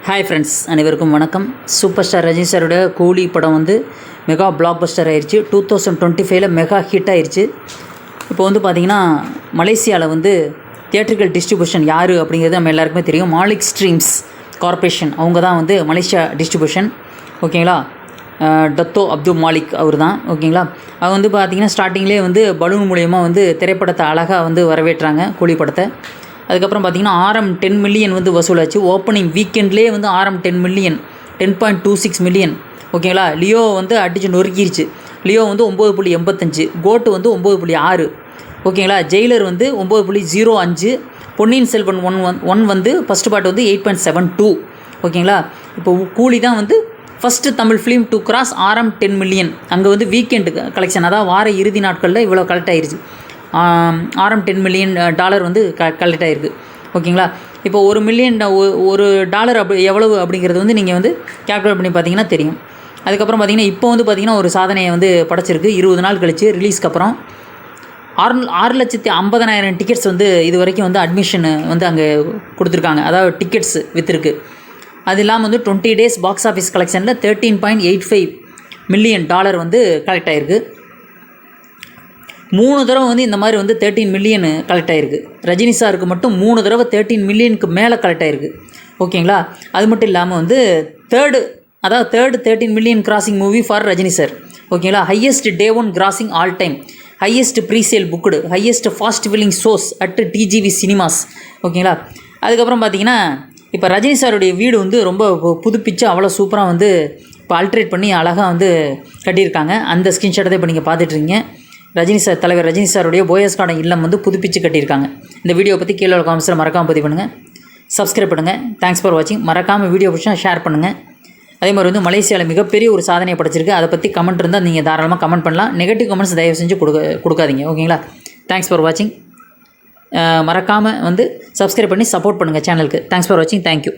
Hi friends, அனைவருக்கும் வணக்கம். Super star Rajini சாரோட கூலி படம் வந்து மெகா பிளாக் பஸ்டர் ஆயிடுச்சு. 2025 மெகா ஹிட் ஆயிடுச்சு. இப்போ வந்து பார்த்திங்கன்னா மலேசியாவில் வந்து தியேட்ரிக்கல் டிஸ்ட்ரிபியூஷன் யார் அப்படிங்கிறது நம்ம எல்லாருக்குமே தெரியும். மாலிக் ஸ்ட்ரீம்ஸ் கார்பரேஷன் அவங்க தான் வந்து மலேசியா டிஸ்ட்ரிபியூஷன். ஓகேங்களா, டத்தோ அப்துல் மாலிக் அவர் தான். ஓகேங்களா, அவங்க வந்து பார்த்திங்கன்னா ஸ்டார்டிங்லேயே வந்து பலூன் மூலயமா வந்து திரைப்படத்தை அழகாக வந்து வரவேற்றாங்க கூலி படத்தை. அதுக்கப்புறம் பார்த்திங்கன்னா RM 10 மில்லியன் வந்து வசூலாச்சு. ஓப்பனிங் வீக்கெண்ட்லேயே வந்து RM 10 மில்லியன் 10.26 மில்லியன். ஓகேங்களா, லியோ வந்து அடித்து நொறுக்கிருச்சு. லியோ வந்து 9.85, கோட்டு வந்து 9.6. ஓகேங்களா, ஜெயிலர் வந்து 9.05, பொன்னியின் செல்வன் ஒன் வந்து ஃபஸ்ட் பார்ட் வந்து 8.72. ஓகேங்களா, இப்போ கூலி தான் வந்து first Tamil film to cross RM 10 million. அங்கே வந்து வீக்கெண்டு கலெக்ஷன், அதாவது வார இறுதி நாட்களில் இவ்வளோ கலெக்ட் ஆகிருச்சு. RM 10 மில்லியன் டாலர் வந்து கலெக்ட் ஆகிருக்கு. ஓகேங்களா, இப்போ $1 மில்லியன் அப்படி எவ்வளவு அப்படிங்கிறது வந்து நீங்கள் வந்து கேல்குலேட் பண்ணி பார்த்தீங்கன்னா தெரியும். அதுக்கப்புறம் பார்த்திங்கன்னா இப்போ வந்து பார்த்திங்கன்னா ஒரு சாதனையை வந்து படைச்சிருக்கு. 20 நாள் கழிச்சு ரிலீஸ்க்கு அப்புறம் 6,50,000 டிக்கெட்ஸ் வந்து இது வரைக்கும் வந்து அட்மிஷன் வந்து அங்கே கொடுத்துருக்காங்க. அதாவது டிக்கெட்ஸ் விற்றுருக்கு. அது இல்லாமல் வந்து 20 டேஸ் பாக்ஸ் ஆஃபீஸ் கலெக்ஷனில் $13.85 மில்லியன் வந்து கலெக்ட் ஆகிருக்கு. 3 தடவை வந்து இந்த மாதிரி வந்து 13 மில்லியன் கலெக்ட் ஆகிருக்கு. ரஜினி சாருக்கு மட்டும் 3 தடவை 13 மில்லியனுக்கு மேலே கலெக்ட் ஆகிருக்கு. ஓகேங்களா, அது மட்டும் இல்லாமல் வந்து third 13 million crossing movie for Rajini sir. ஓகேங்களா, highest day one crossing all time, highest presale booked, highest fast filling shows at TGV cinemas. ஓகேங்களா, அதுக்கப்புறம் பார்த்தீங்கன்னா இப்போ ரஜினி சாருடைய வீடு வந்து ரொம்ப புதுப்பிச்சு அவ்வளோ சூப்பராக வந்து இப்போ அல்ட்ரேட் பண்ணி அழகாக வந்து கட்டியிருக்காங்க. அந்த ஸ்கிரீன்ஷாட்டை தான் இப்போ நீங்கள் பார்த்துட்ருக்கீங்க. தலைவர் ரஜினி சாருடைய போயஸ் கார்டன் இல்லம் வந்து புதுப்பிச்சு கட்டியிருக்காங்க. இந்த வீடியோ பற்றி கீழே காமெண்ட்ஸில் மறக்காமல் பதிவு பண்ணுங்கள். சப்ஸ்கிரைப் பண்ணுங்கள். தேங்க்ஸ் ஃபார் வாட்சிங். மறக்காமல் வீடியோ பிடிச்சா ஷேர் பண்ணுங்கள். அதே மாதிரி வந்து மலேசியாவில் மிகப்பெரிய ஒரு சாதனையை படைச்சிருக்கு. அதை பற்றி கமெண்ட் இருந்தால் நீங்கள் தாராளமாக கமெண்ட் பண்ணலாம். நெகட்டிவ் கமெண்ட்ஸ் தயவு செஞ்சு கொடுக்காதீங்க. ஓகேங்களா, தேங்க்ஸ் ஃபார் வாட்சிங். மறக்காமல் வந்து சப்ஸ்கிரைப் பண்ணி சப்போர்ட் பண்ணுங்கள் சேனலுக்கு. தேங்க்ஸ் ஃபார் வாட்சிங். தேங்க்யூ.